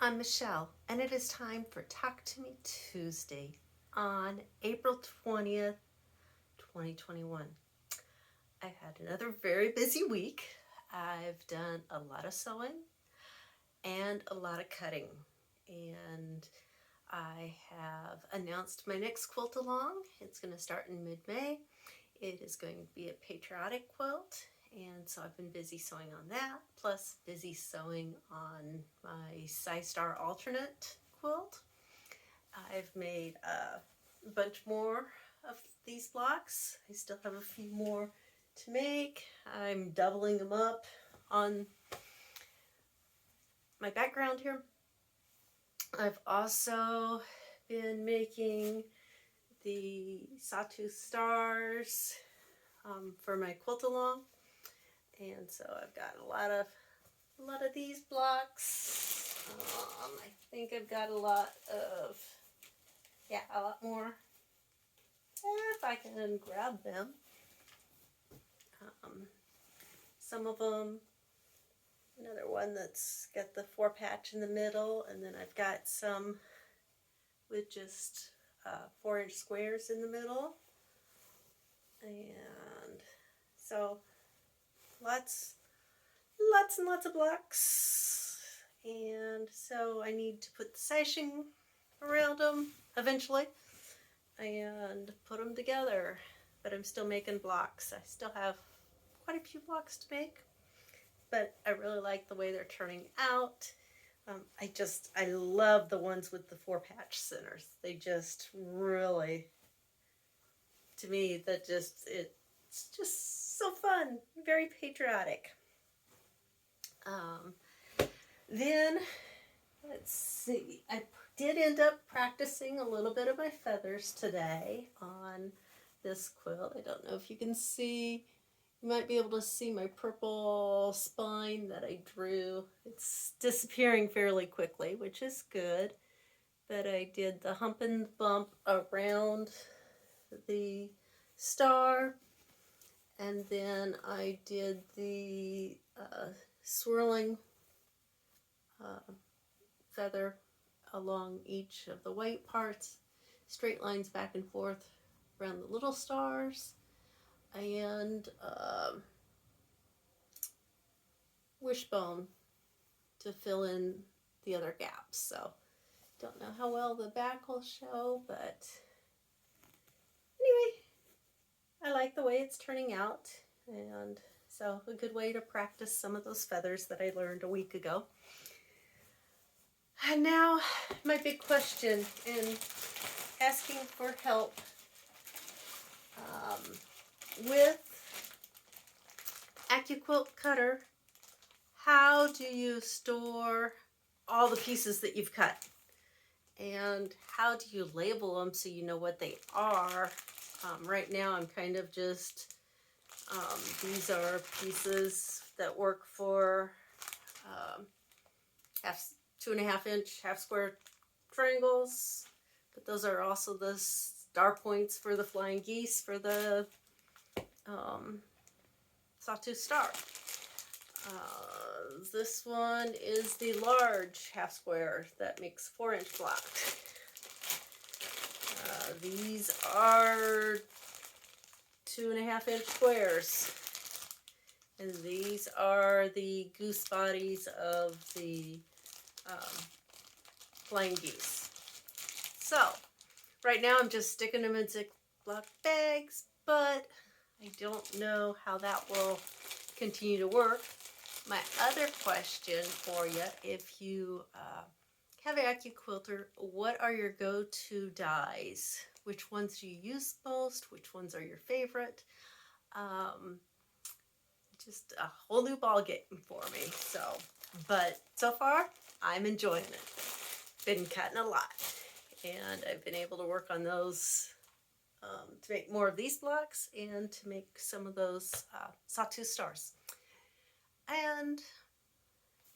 I'm Michelle, and it is time for Talk to Me Tuesday on April 20th, 2021. I've had another very busy week. I've done a lot of sewing and a lot of cutting, and I have announced my next quilt along. It's going to start in mid-May. It is going to be a patriotic quilt, and so I've been busy sewing on that, plus busy sewing on my Star alternate quilt. I've made a bunch more of these blocks. I still have a few more to make. I'm doubling them up on my background here. I've also been making the sawtooth stars for my quilt along, and so I've got a lot of these blocks. I think I've got a lot more. If I can grab them. Some of them. Another one that's got the 4-patch in the middle, and then I've got some with just 4-inch squares in the middle. And so lots and lots of blocks. And so I need to put the sashing around them eventually and put them together. But I'm still making blocks. I still have quite a few blocks to make, but I really like the way they're turning out. I love the ones with the 4-patch centers. They just really, to me, it's just so fun, very patriotic. Then, let's see, I did end up practicing a little bit of my feathers today on this quilt. I don't know if you can see. You might be able to see my purple spine that I drew. It's disappearing fairly quickly, which is good. But I did the hump and bump around the star, and then I did the swirling feather along each of the white parts, straight lines back and forth around the little stars, and wishbone to fill in the other gaps. So don't know how well the back will show, but anyway, I like the way it's turning out, and so a good way to practice some of those feathers that I learned a week ago. And now my big question in asking for help with AccuQuilt Cutter. How do you store all the pieces that you've cut? And how do you label them so you know what they are? Right now I'm kind of just, these are pieces that work for 2.5-inch half square triangles, but those are also the star points for the flying geese for the sawtooth star. This one is the large half square that makes 4-inch block. These are 2.5-inch squares, and these are the goose bodies of the flying geese. So right now I'm just sticking them in Ziploc bags, but I don't know how that will continue to work. My other question for you, if you have an AccuQuilter, what are your go-to dyes? Which ones do you use most? Which ones are your favorite? Just a whole new ball game for me. But so far, I'm enjoying it. Been cutting a lot, and I've been able to work on those to make more of these blocks and to make some of those sawtooth stars. And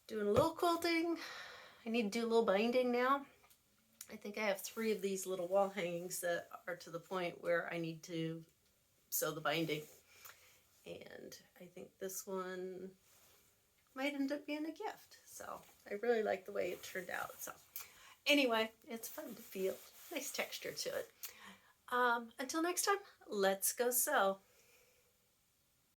doing a little quilting. I need to do a little binding now. I think I have 3 of these little wall hangings that are to the point where I need to sew the binding. And I think this one might end up being a gift. So I really like the way it turned out. So anyway, it's fun to feel. Nice texture to it. Until next time, let's go sew.